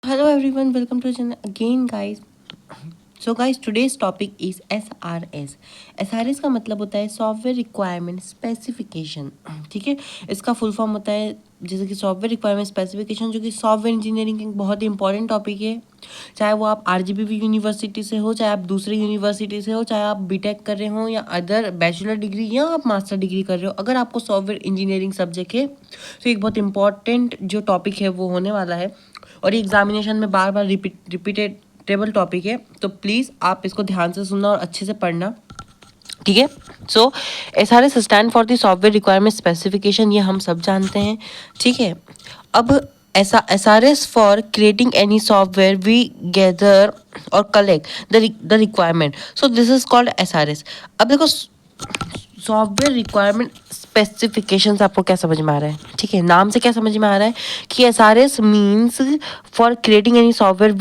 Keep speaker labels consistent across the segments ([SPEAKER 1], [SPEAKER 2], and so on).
[SPEAKER 1] Hello everyone, welcome to the channel again guys. So guys, today's topic is SRS. SRS का मतलब होता है software requirement specification. ठीक है, इसका फुल फॉर्म होता है जैसे कि सॉफ्टवेयर रिक्वायरमेंट स्पेसिफिकेशन, जो कि सॉफ्टवेयर इंजीनियरिंग एक बहुत ही इंपॉर्टेंट टॉपिक है. चाहे वो आप RGPV यूनिवर्सिटी से हो, चाहे आप दूसरे यूनिवर्सिटी से हो, चाहे आप बीटेक कर रहे हो या अदर बैचलर डिग्री या आप मास्टर डिग्री कर रहे हो, अगर आपको सॉफ्टवेयर इंजीनियरिंग सब्जेक्ट है तो एक बहुत इंपॉर्टेंट जो टॉपिक है वो होने वाला है. और ये एग्जामिनेशन में बार बार रिपीटेबल टॉपिक है, तो प्लीज़ आप इसको ध्यान से सुनना और अच्छे से पढ़ना. ठीक है. सो SRS stand for the software requirement specification, ये हम सब जानते हैं. ठीक है. अब ऐसा SRS for creating any software we gather और collect the requirement, so this is called SRS. अब देखो, सॉफ्टवेयर रिक्वायरमेंट स्पेसिफिकेशंस आपको क्या समझ में आ रहा है? ठीक है, नाम से क्या समझ में आ रहा है कि SRS means for creating any software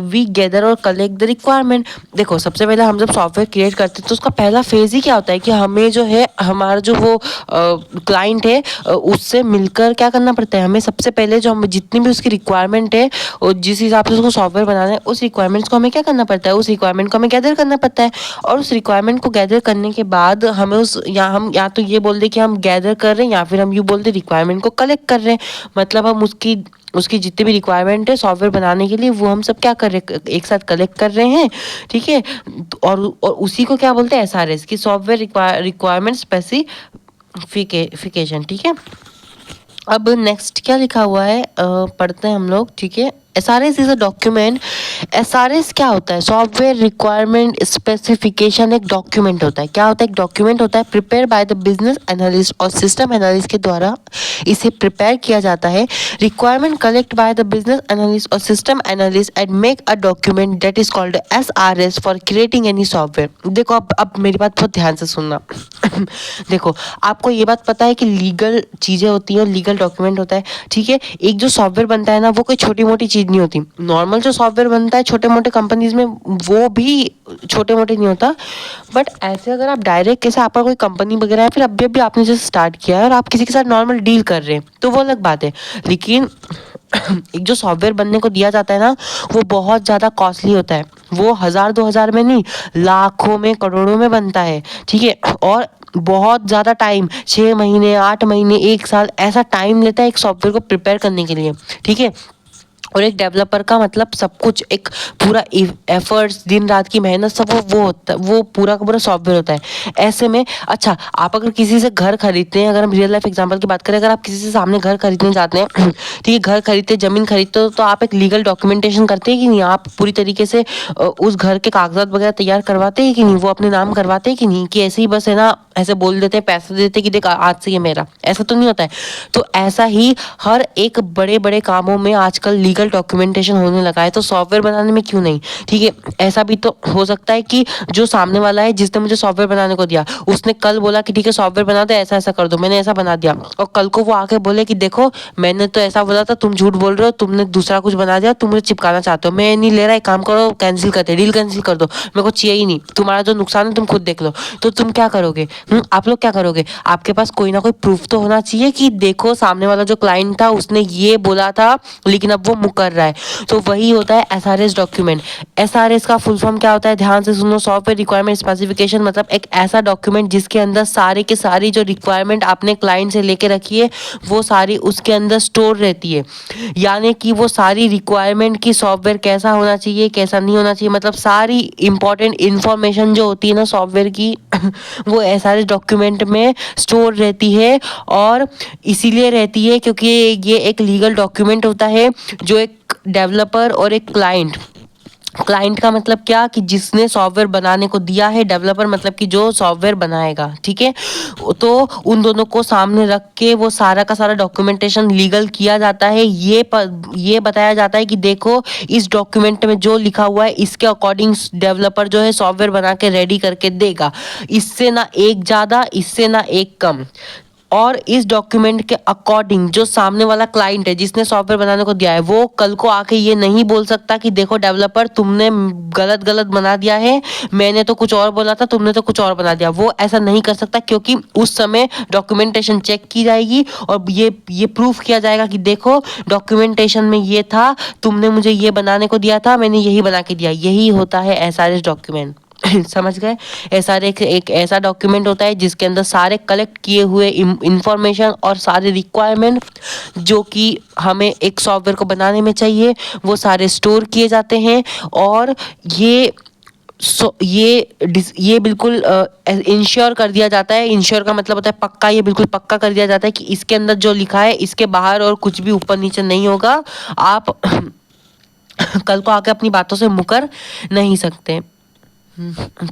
[SPEAKER 1] we gather और कलेक्ट द रिक्वायरमेंट. देखो, सबसे पहले हम जब सॉफ्टवेयर क्रिएट करते हैं तो उसका पहला फेज ही क्या होता है कि हमें जो है हमारा जो वो क्लाइंट है उससे मिलकर क्या करना पड़ता है. हमें सबसे पहले जो हम जितनी भी उसकी रिक्वायरमेंट है और जिस हिसाब से उसको सॉफ्टवेयर बनाना है, उस रिक्वायरमेंट्स को हमें क्या करना पड़ता है, उस रिक्वायरमेंट को हमें गैदर करना पड़ता है. और उस रिक्वायरमेंट को गैदर करने के बाद हमें हम या तो ये बोल दे कि हम गैदर कर रहे हैं, या फिर हम यूँ बोल दे रिक्वायरमेंट को कलेक्ट कर रहे हैं. मतलब हम उसकी जितनी भी रिक्वायरमेंट है सॉफ्टवेयर बनाने के लिए, वो हम सब क्या कर रहे हैं, एक साथ कलेक्ट कर रहे हैं. ठीक है. और उसी को क्या बोलते हैं, SRS की सॉफ्टवेयर रिक्वायरमेंट स्पेसिफिकेशन. ठीक है. अब नेक्स्ट क्या लिखा हुआ है पढ़ते हैं हम लोग. ठीक है. SRS is a document. SRS क्या होता है? सॉफ्टवेयर रिक्वायरमेंट स्पेसिफिकेशन एक डॉक्यूमेंट होता है. क्या होता है? एक डॉक्यूमेंट होता है prepare by the business analyst और सिस्टम एनालिस्ट के द्वारा इसे प्रिपेयर किया जाता है. Requirement collect by the business analyst और system analyst and make a document that is called SRS for creating any software. देखो, अब मेरी बात बहुत ध्यान से सुनना. देखो, आपको ये बात पता है कि लीगल चीज़ें होती हैं और लीगल डॉक्यूमेंट होता है. ठीक है. एक जो सॉफ्टवेयर बनता है ना, वो कोई छोटी मोटी चीज़ नहीं होती. नॉर्मल जो सॉफ्टवेयर बनता है छोटे मोटे कंपनीज में, वो भी छोटे मोटे नहीं होता. बट ऐसे अगर आप डायरेक्ट कैसे, आपका कोई कंपनी वगैरह है, फिर अभी अभी आपने जैसे स्टार्ट किया है और आप किसी के साथ नॉर्मल डील कर रहे हैं, तो वो अलग बात है. लेकिन एक जो सॉफ्टवेयर बनने को दिया जाता है ना, वो बहुत ज़्यादा कॉस्टली होता है. वो 1000-2000 में नहीं, लाखों में करोड़ों में बनता है. ठीक है. और बहुत ज़्यादा टाइम, 6 महीने, 8 महीने, 1 साल, ऐसा टाइम लेता है एक सॉफ्टवेयर को प्रिपेयर करने के लिए. ठीक है. और एक डेवलपर का मतलब सब कुछ, एक पूरा एफर्ट्स, दिन रात की मेहनत, सब वो होता है, वो पूरा का पूरा सॉफ्टवेयर होता है. ऐसे में अच्छा, आप अगर किसी से घर खरीदते हैं, अगर हम रियल लाइफ एग्जांपल की बात करें, अगर आप किसी से सामने घर खरीदने जाते हैं, ठीक है, घर खरीदते, ज़मीन खरीदते हो, तो आप एक लीगल डॉक्यूमेंटेशन करते हैं कि नहीं? आप पूरी तरीके से उस घर के कागजात वगैरह तैयार करवाते हैं कि नहीं? वो अपने नाम करवाते हैं कि नहीं? कि ऐसे ही बस है ना, ऐसे बोल देते हैं, पैसे देते हैं कि देख आज से ये मेरा, ऐसा तो नहीं होता है. तो ऐसा ही हर एक बड़े बड़े कामों में आजकल लीगल डॉक्यूमेंटेशन होने लगा है. तो सॉफ्टवेयर बनाने में क्यों नहीं? ठीक है. ऐसा भी तो हो सकता है कि जो सामने वाला है, जिसने मुझे सॉफ्टवेयर बनाने को दिया, उसने कल बोला कि ठीक है सॉफ्टवेयर बना दो, ऐसा ऐसा कर दो, मैंने ऐसा बना दिया, और कल को वो आके बोले कि देखो मैंने तो ऐसा बोला था, तुम झूठ बोल रहे हो, तुमने दूसरा कुछ बना दिया, तुम मुझे चिपकाना चाहते हो, मैं नहीं ले रहा, एक काम करो, कैंसिल करते, डील कैंसिल कर दो, मेरे को चाहिए ही नहीं, तुम्हारा जो नुकसान है तुम खुद देख लो. तो तुम क्या करोगे? आप लोग क्या करोगे? आपके पास कोई ना कोई प्रूफ तो होना चाहिए कि देखो सामने वाला जो क्लाइंट था उसने ये बोला था, लेकिन अब वो मुकर रहा है. तो वही होता है SRS डॉक्यूमेंट. SRS का फुल फॉर्म क्या होता है? ध्यान से सुनो. सॉफ्टवेयर रिक्वायरमेंट स्पेसिफिकेशन मतलब एक ऐसा डॉक्यूमेंट जिसके अंदर सारी की सारी जो रिक्वायरमेंट आपने क्लाइंट से लेके रखी है, वो सारी उसके अंदर स्टोर रहती है. यानी कि वो सारी रिक्वायरमेंट की सॉफ्टवेयर कैसा होना चाहिए, कैसा नहीं होना चाहिए, मतलब सारी इंपॉर्टेंट इंफॉर्मेशन जो होती है ना सॉफ्टवेयर की, वो SRS डॉक्यूमेंट में स्टोर रहती है. और इसीलिए रहती है क्योंकि ये एक लीगल डॉक्यूमेंट होता है जो एक डेवलपर और एक क्लाइंट का मतलब क्या, कि जिसने सॉफ्टवेयर बनाने को दिया है, डेवलपर मतलब कि जो सॉफ्टवेयर बनाएगा. ठीक है. तो उन दोनों को सामने रख के वो सारा का सारा डॉक्यूमेंटेशन लीगल किया जाता है. ये बताया जाता है कि देखो इस डॉक्यूमेंट में जो लिखा हुआ है, इसके अकॉर्डिंग डेवलपर जो है सॉफ्टवेयर बना के रेडी करके देगा. इससे ना एक ज़्यादा, इससे ना एक कम. और इस डॉक्यूमेंट के अकॉर्डिंग जो सामने वाला क्लाइंट है जिसने सॉफ्टवेयर बनाने को दिया है वो कल को आके ये नहीं बोल सकता कि देखो डेवलपर तुमने गलत गलत बना दिया है, मैंने तो कुछ और बोला था, तुमने तो कुछ और बना दिया। वो ऐसा नहीं कर सकता क्योंकि उस समय डॉक्यूमेंटेशन चेक की जाएगी और ये प्रूफ किया जाएगा कि देखो डॉक्यूमेंटेशन में ये था, तुमने मुझे ये बनाने को दिया था, मैंने यही बना के दिया। यही होता है एसआरएस डॉक्यूमेंट। समझ गए? एसआरएस एक ऐसा डॉक्यूमेंट होता है जिसके अंदर सारे कलेक्ट किए हुए इंफॉर्मेशन और सारे रिक्वायरमेंट जो कि हमें एक सॉफ्टवेयर को बनाने में चाहिए वो सारे स्टोर किए जाते हैं। और ये ये बिल्कुल इंश्योर कर दिया जाता है। इंश्योर का मतलब होता है पक्का, ये बिल्कुल पक्का कर दिया जाता है कि इसके अंदर जो लिखा है इसके बाहर और कुछ भी ऊपर नीचे नहीं होगा। आप कल को आके अपनी बातों से मुकर नहीं सकते।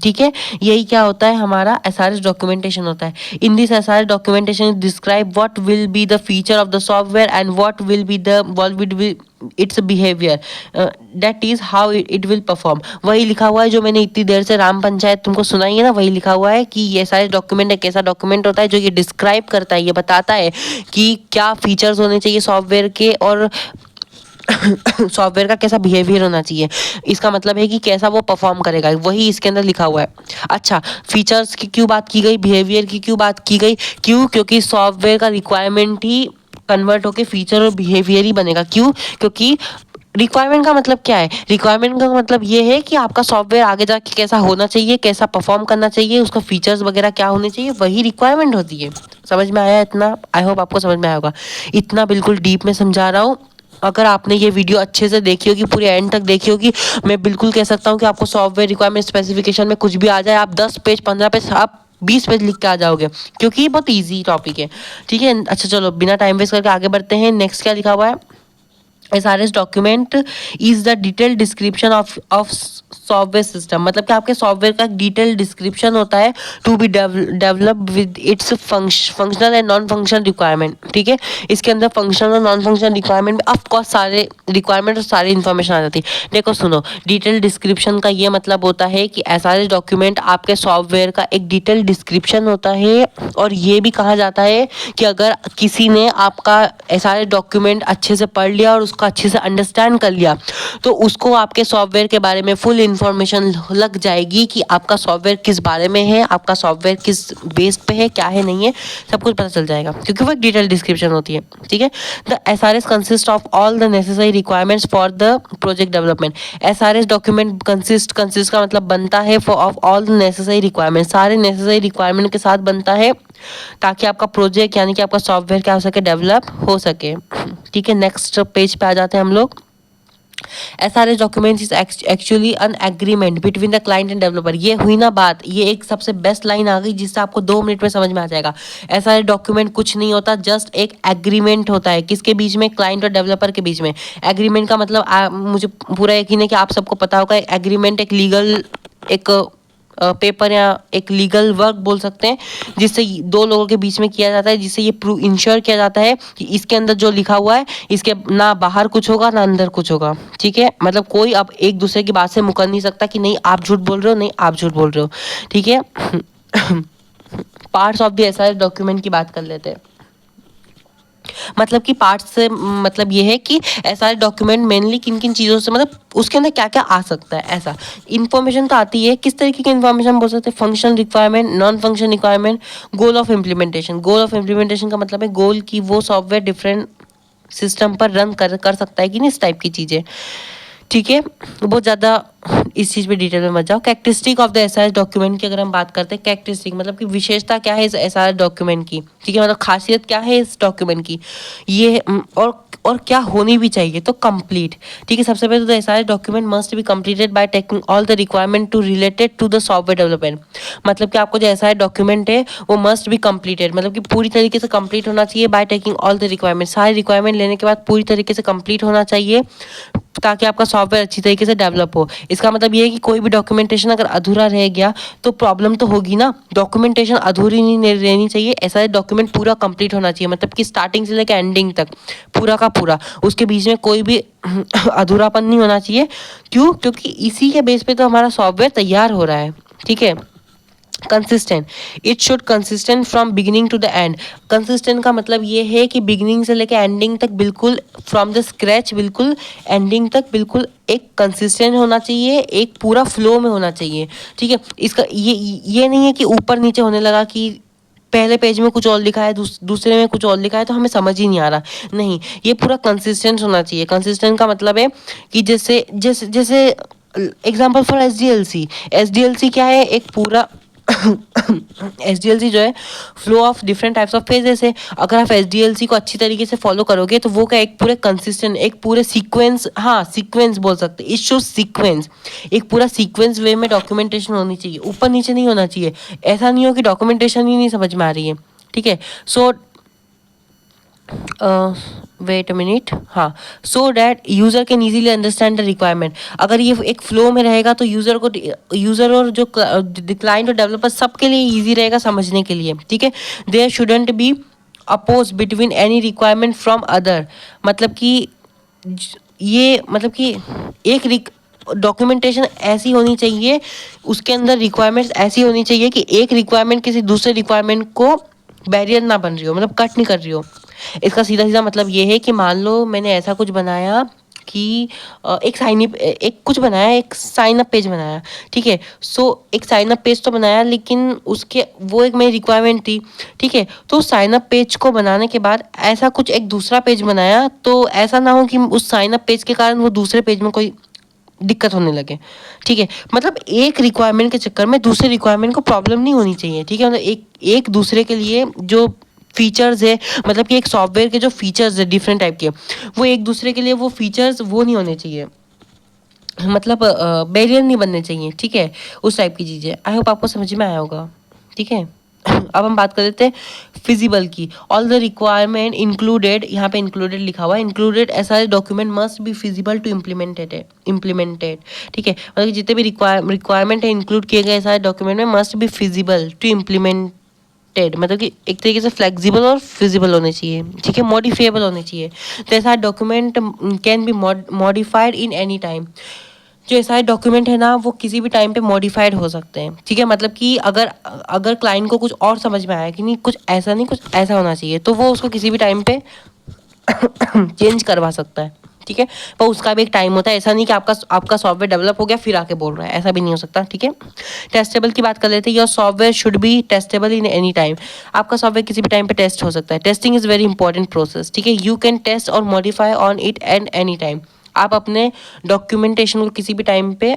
[SPEAKER 1] ठीक है, यही क्या होता है हमारा एसआरएस डॉक्यूमेंटेशन होता है। In this SRS documentation describe what will be the feature of the software and what will be it's behaviour, that is how it will perform. वही लिखा हुआ है जो मैंने इतनी देर से राम पंचायत तुमको सुनाई है ना, वही लिखा हुआ है कि ये सारे डॉक्यूमेंट एक ऐसा डॉक्यूमेंट होता है जो ये डिस्क्राइब करता है, ये बताता है कि क्या फीचर्स होने चाहिए सॉफ्टवेयर के और सॉफ्टवेयर का कैसा बिहेवियर होना चाहिए। इसका मतलब है कि कैसा वो परफॉर्म करेगा, वही इसके अंदर लिखा हुआ है। अच्छा, फीचर्स की क्यों बात की गई, बिहेवियर की क्यों बात की गई? क्यों? क्योंकि सॉफ्टवेयर का रिक्वायरमेंट ही कन्वर्ट होकर फीचर और बिहेवियर ही बनेगा। क्यों? क्योंकि रिक्वायरमेंट का मतलब क्या है? रिक्वायरमेंट का मतलब ये है कि आपका सॉफ्टवेयर आगे जाके कैसा होना चाहिए, कैसा परफॉर्म करना चाहिए, उसका फीचर्स वगैरह क्या होने चाहिए, वही रिक्वायरमेंट होती है। समझ में आया इतना? आई होप आपको समझ में आया होगा। इतना बिल्कुल डीप में समझा रहा हूँ। अगर आपने ये वीडियो अच्छे से देखी होगी, पूरे एंड तक देखी होगी, मैं बिल्कुल कह सकता हूँ कि आपको सॉफ्टवेयर रिक्वायरमेंट स्पेसिफिकेशन में कुछ भी आ जाए, आप 10 पेज 15 पेज आप 20 पेज लिख के आ जाओगे, क्योंकि ये बहुत ईजी टॉपिक है। ठीक है, अच्छा चलो बिना टाइम वेस्ट करके आगे बढ़ते हैं। नेक्स्ट क्या लिखा हुआ है? SRS document is the detail description of software system. मतलब कि आपके सॉफ्टवेयर का डिटेल डिस्क्रिप्शन होता है to be develop with its functional and non functional requirement. ठीक है, इसके अंदर फंक्शनल और नॉन फंक्शनल रिक्वायरमेंट में ऑफकोर्स सारे रिक्वायरमेंट और सारी इन्फॉर्मेशन आ जाती है। देखो सुनो, डिटेल डिस्क्रिप्शन का ये मतलब होता है कि एसआरएस डॉक्यूमेंट आपके सॉफ्टवेयर का एक डिटेल डिस्क्रिप्शन होता है। और ये भी कहा जाता है कि अगर किसी ने आपका एसआरएस डॉक्यूमेंट अच्छे से पढ़ लिया और उसका अच्छे से अंडरस्टैंड कर लिया तो उसको आपके सॉफ्टवेयर के बारे में फुल इंफॉर्मेशन लग जाएगी कि आपका सॉफ्टवेयर किस बारे में है, आपका सॉफ्टवेयर किस बेस पे है, क्या है नहीं है, सब कुछ पता चल जाएगा क्योंकि वो एक डिटेल डिस्क्रिप्शन होती है। ठीक है, the SRS consist of all the necessary requirements for the project development. SRS document consist का मतलब बनता है for of all the necessary requirement, सारे नेसेसरी रिक्वायरमेंट के साथ बनता है ताकि आपका प्रोजेक्ट यानी कि आपका सॉफ्टवेयर क्या हो सके, डेवलप हो सके। ठीक है, नेक्स्ट पेज पे आ जाते हैं हम लोग। SRS document is actually an agreement between the client end developer. ये हुई ना बात, ये एक सबसे बेस्ट लाइन आ गई जिससे आपको 2 मिनट में समझ में आ जाएगा। एसआरएस डॉक्यूमेंट कुछ नहीं होता, जस्ट एक एग्रीमेंट होता है। किसके बीच में? क्लाइंट और डेवलपर के बीच में। एग्रीमेंट का मतलब मुझे पूरा यकीन है कि आप सबको पता होगा। एग्रीमेंट एक लीगल एक पेपर या एक लीगल वर्क बोल सकते हैं जिससे 2 लोगों के बीच में किया जाता है, जिससे ये इंश्योर किया जाता है कि इसके अंदर जो लिखा हुआ है इसके ना बाहर कुछ होगा ना अंदर कुछ होगा। ठीक है, मतलब कोई अब एक दूसरे की बात से मुकर नहीं सकता कि नहीं आप झूठ बोल रहे हो, नहीं आप झूठ बोल रहे हो। ठीक है, parts of the SRS document की बात कर लेते हैं। मतलब कि पार्ट्स से मतलब ये है कि एसआरएस डॉक्यूमेंट मेनली किन किन चीज़ों से, मतलब उसके अंदर क्या क्या आ सकता है। ऐसा इन्फॉर्मेशन तो आती है, किस तरीके की इन्फॉर्मेशन बोल सकते हैं? Function requirement, non function requirement, goal of implementation. Goal of implementation का मतलब है गोल की वो सॉफ्टवेयर डिफरेंट सिस्टम पर रन कर सकता है कि नहीं, इस टाइप की चीज़ें। ठीक है, बहुत ज़्यादा इस चीज़ पे डिटेल में मत जाओ। Characteristic of the SRS document की अगर हम बात करते हैं, कैरेक्टरिस्टिक मतलब कि विशेषता क्या है इस एसआरएस डॉक्यूमेंट की। ठीक है, मतलब खासियत क्या है इस डॉक्यूमेंट की, ये और क्या होनी भी चाहिए। तो कंप्लीट। ठीक है, सबसे पहले तो SRS document must be completed by taking all the requirement to related to the software development. मतलब कि आपको जो एसआरएस डॉक्यूमेंट है वो मस्ट बी कंप्लीटेड, मतलब कि पूरी तरीके से कंप्लीट होना चाहिए। Bye taking all the requirement, सारे रिक्वायरमेंट लेने के बाद पूरी तरीके से कंप्लीट होना चाहिए ताकि आपका सॉफ्टवेयर अच्छी तरीके से डेवलप हो। इसका मतलब ये है कि कोई भी डॉक्यूमेंटेशन अगर अधूरा रह गया तो प्रॉब्लम तो होगी ना। डॉक्यूमेंटेशन अधूरी नहीं रहनी चाहिए, ऐसा डॉक्यूमेंट पूरा कंप्लीट होना चाहिए, मतलब कि स्टार्टिंग से लेकर एंडिंग तक पूरा का पूरा, उसके बीच में कोई भी अधूरापन नहीं होना चाहिए। क्यों? क्योंकि इसी के बेस पे तो हमारा सॉफ्टवेयर तैयार हो रहा है। ठीक है, consistent, it should consistent from beginning to the end. Consistent का मतलब ये है कि बिगिनिंग से लेकर एंडिंग तक बिल्कुल फ्रॉम द स्क्रैच बिल्कुल एंडिंग तक बिल्कुल एक कंसिस्टेंट होना चाहिए, एक पूरा फ्लो में होना चाहिए। ठीक है, इसका ये नहीं है कि ऊपर नीचे होने लगा कि पहले पेज में कुछ और लिखा है दूसरे में कुछ और लिखा है तो हमें समझ ही नहीं आ रहा। नहीं, ये पूरा कंसिस्टेंट होना चाहिए। कंसिस्टेंट का मतलब है कि जैसे जैसे जैसे एग्जाम्पल फॉर एसडीएलसी। एसडीएलसी क्या है, एक पूरा एसडीएलसी जो है flow of different types of phases है। अगर आप एसडीएलसी को अच्छी तरीके से फॉलो करोगे तो वो क्या एक पूरे कंसिस्टेंट एक पूरे सीक्वेंस, हाँ सीक्वेंस बोल सकते, इट शो सीक्वेंस, एक पूरा सीक्वेंस वे में डॉक्यूमेंटेशन होनी चाहिए, ऊपर नीचे नहीं होना चाहिए। ऐसा नहीं हो कि डॉक्यूमेंटेशन ही नहीं समझ में आ रही है। ठीक है, सो वेट अ मिनट, हाँ, so that user can easily understand the requirement. अगर ये एक फ्लो में रहेगा तो यूज़र और जो क्लाइंट और डेवलपर सबके लिए ईजी रहेगा समझने के लिए। ठीक है, there shouldn't be oppose between any requirement from other. मतलब कि ये मतलब कि एक डॉक्यूमेंटेशन ऐसी होनी चाहिए, उसके अंदर रिक्वायरमेंट्स ऐसी होनी चाहिए कि एक रिक्वायरमेंट किसी दूसरे रिक्वायरमेंट को बैरियर ना बन रही हो, मतलब कट नहीं कर रही हो। इसका सीधा सीधा मतलब ये है कि मान लो मैंने ऐसा कुछ बनाया कि एक साइन अप पेज बनाया। ठीक है, सो एक साइन अप पेज तो बनाया, लेकिन उसके वो एक मेरी रिक्वायरमेंट थी। ठीक है, तो साइन अप पेज को बनाने के बाद ऐसा कुछ एक दूसरा पेज बनाया, तो ऐसा ना हो कि उस साइन अप पेज के कारण वो दूसरे पेज में कोई दिक्कत होने लगे। ठीक है, मतलब एक रिक्वायरमेंट के चक्कर में दूसरे रिक्वायरमेंट को प्रॉब्लम नहीं होनी चाहिए। ठीक है, मतलब एक दूसरे के लिए जो फीचर्स है, मतलब कि एक सॉफ्टवेयर के जो फीचर्स है डिफरेंट टाइप के, वो एक दूसरे के लिए वो फीचर्स वो नहीं होने चाहिए, मतलब बैरियर नहीं बनने चाहिए। ठीक है, उस टाइप की चीज़ें। आई होप आपको समझ में आया होगा। ठीक है, अब हम बात कर लेते हैं फिजिबल की। ऑल द रिक्वायरमेंट इंक्लूडेड, यहाँ पे इंक्लूडेड लिखा हुआ है, इंक्लूडेड ऐसा document must be feasible to implemented. ठीक है, मतलब कि जितने भी रिक्वायरमेंट है इंक्लूड किए गए सारे डॉक्यूमेंट में must be feasible to implemented, मतलब कि एक तरीके से फ्लेक्सिबल और फिजिबल होने चाहिए। ठीक है, मॉडिफिएबल होने चाहिए। तो ऐसा document can be modified in any time. जो एस आई डॉक्यूमेंट है ना वो किसी भी टाइम पे मॉडिफाइड हो सकते हैं। ठीक है, मतलब कि अगर अगर क्लाइंट को कुछ और समझ में आया कि नहीं कुछ ऐसा नहीं कुछ ऐसा होना चाहिए, तो वो उसको किसी भी टाइम पे चेंज करवा सकता है। ठीक है, पर उसका भी एक टाइम होता है। ऐसा नहीं कि आपका सॉफ्टवेयर डेवलप हो गया फिर आके बोल रहा है, ऐसा भी नहीं हो सकता। ठीक है, टेस्टेबल की बात कर लेते हैं। Your software should be testable in any time. आपका सॉफ्टवेयर किसी भी टाइम पे टेस्ट हो सकता है। Testing is very important process. ठीक है, यू कैन टेस्ट और modify on it and any time. आप अपने डॉक्यूमेंटेशन को किसी भी टाइम पे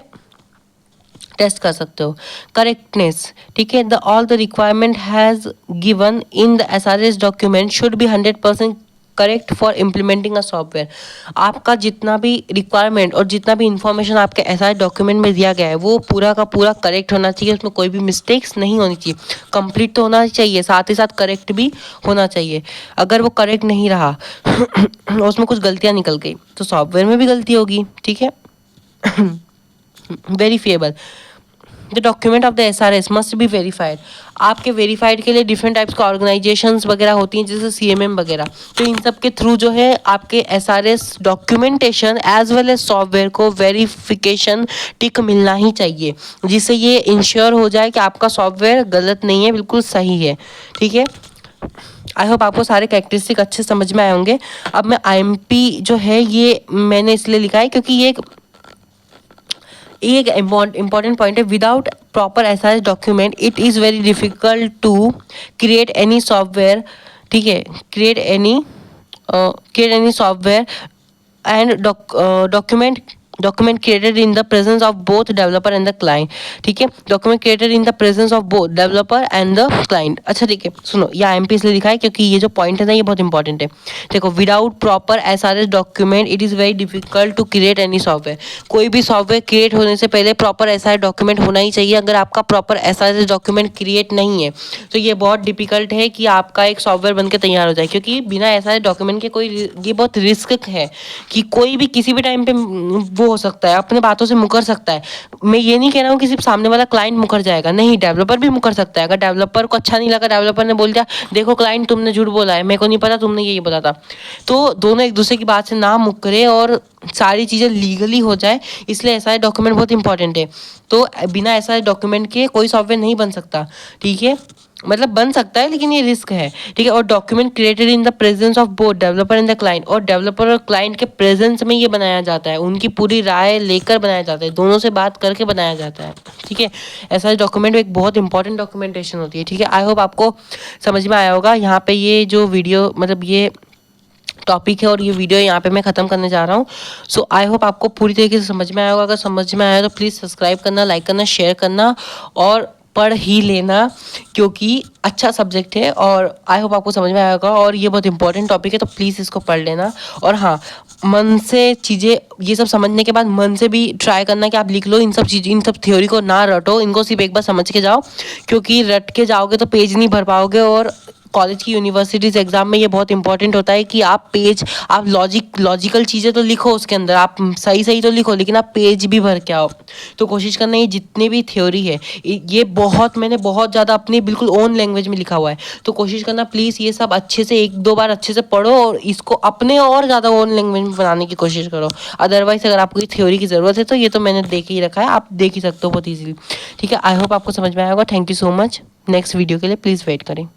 [SPEAKER 1] टेस्ट कर सकते हो। करेक्टनेस, ठीक है, the all the requirement has given in the SRS document should be 100% correct for implementing a software. आपका जितना भी रिक्वायरमेंट और जितना भी इंफॉर्मेशन आपके एसआरएस डॉक्यूमेंट में दिया गया है वो पूरा का पूरा करेक्ट होना चाहिए, उसमें कोई भी मिस्टेक्स नहीं होनी चाहिए। कंप्लीट तो होना चाहिए, साथ ही साथ करेक्ट भी होना चाहिए। अगर वो करेक्ट नहीं रहा और उसमें कुछ गलतियाँ निकल गई तो सॉफ्टवेयर में भी गलती होगी। ठीक है, verifiable, the document of the SRS must be verified. आपके वेरीफाइड के लिए डिफरेंट टाइप्स के ऑर्गेनाइजेशंस वगैरह होती हैं जैसे सीएमएम वगैरह, तो इन सब के थ्रू जो है आपके SRS documentation as well as software को वेरिफिकेशन टिक मिलना ही चाहिए, जिससे ये इंश्योर हो जाए कि आपका सॉफ्टवेयर गलत नहीं है, बिल्कुल सही है। ठीक है, आई होप आपको सारे कैरेक्टरिस्टिक अच्छे समझ में आए होंगे। अब मैं आईएमपी जो है ये मैंने इसलिए लिखा है क्योंकि ये एक इम्पॉर्टेंट पॉइंट है। Without proper SRS document it is very difficult to create any software. ठीक है, create any software and document created in the presence of both developer and the client। ठीक है, document created in the presence of both developer and the client। अच्छा ठीक है, सुनो, ये IMP इसलिए लिखा है क्योंकि ये जो पॉइंट है ना ये बहुत इंपॉर्टेंट है। देखो, without proper SRS document it is very difficult to create any software. कोई भी सॉफ्टवेयर क्रिएट होने से पहले प्रॉपर एसआरएस डॉक्यूमेंट होना ही चाहिए। अगर आपका प्रॉपर एसआरएस डॉक्यूमेंट क्रिएट नहीं है तो ये बहुत डिफिकल्ट है कि आपका एक सॉफ्टवेयर बनकर तैयार हो जाए, क्योंकि बिना एसआरएस डॉक्यूमेंट के कोई ये बहुत रिस्क है कि कोई भी किसी भी टाइम पे वो हो सकता है, अपने बातों से मुकर सकता है। मैं ये नहीं कह रहा हूँ कि सिर्फ सामने वाला क्लाइंट मुकर जाएगा, नहीं, डेवलपर भी मुकर सकता है। अगर डेवलपर को अच्छा नहीं लगा, डेवलपर ने बोल दिया देखो क्लाइंट तुमने झूठ बोला है, मेरे को नहीं पता, तुमने यही बोला था, तो दोनों एक दूसरे की बात से ना मुकरे और सारी चीज़ें लीगली हो जाए, इसलिए ऐसा डॉक्यूमेंट बहुत इंपॉर्टेंट है। तो बिना ऐसा डॉक्यूमेंट के कोई सॉफ्टवेयर नहीं बन सकता, ठीक है, मतलब बन सकता है लेकिन ये रिस्क है, ठीक है। और document created in the presence of both developer and the client, और डेवलपर और क्लाइंट के प्रेजेंस में ये बनाया जाता है, उनकी पूरी राय लेकर बनाया जाता है, दोनों से बात करके बनाया जाता है, ठीक है। ऐसा डॉक्यूमेंट एक बहुत इंपॉर्टेंट डॉक्यूमेंटेशन होती है, ठीक है। आई होप आपको समझ में आया होगा। यहाँ पे ये जो वीडियो मतलब ये टॉपिक है और ये वीडियो यहाँ पे मैं ख़त्म करने जा रहा हूँ। सो आई होप आपको पूरी तरीके से समझ में आया होगा। अगर समझ में आया तो प्लीज़ सब्सक्राइब करना, लाइक करना, शेयर करना और पढ़ ही लेना, क्योंकि अच्छा सब्जेक्ट है और आई होप आपको समझ में आया होगा और ये बहुत इंपॉर्टेंट टॉपिक है, तो प्लीज़ इसको पढ़ लेना। और हाँ, मन से चीज़ें ये सब समझने के बाद मन से भी ट्राई करना कि आप लिख लो इन सब चीज़, इन सब थ्योरी को ना रटो, इनको सिर्फ एक बार समझ के जाओ, क्योंकि रट के जाओगे तो पेज नहीं भर पाओगे। और कॉलेज की यूनिवर्सिटीज़ एग्जाम में ये बहुत इंपॉर्टेंट होता है कि आप आप लॉजिकल चीज़ें तो लिखो उसके अंदर, आप सही सही तो लिखो, लेकिन आप पेज भी भर के आओ। तो कोशिश करना ये जितनी भी थ्योरी है ये मैंने बहुत ज़्यादा अपनी बिल्कुल ओन लैंग्वेज में लिखा हुआ है, तो कोशिश करना प्लीज़ ये सब अच्छे से 1-2 बार अच्छे से पढ़ो और इसको अपने और ज़्यादा ओन लैंग्वेज में बनाने की कोशिश करो। अदरवाइज़ अगर आपको थ्योरी की ज़रूरत है तो ये तो मैंने देख ही रखा है, आप देख ही सकते हो बहुत ईजिली, ठीक है। आई होप आपको समझ में आया होगा। Thank you so much. Next video के लिए प्लीज़ वेट करें।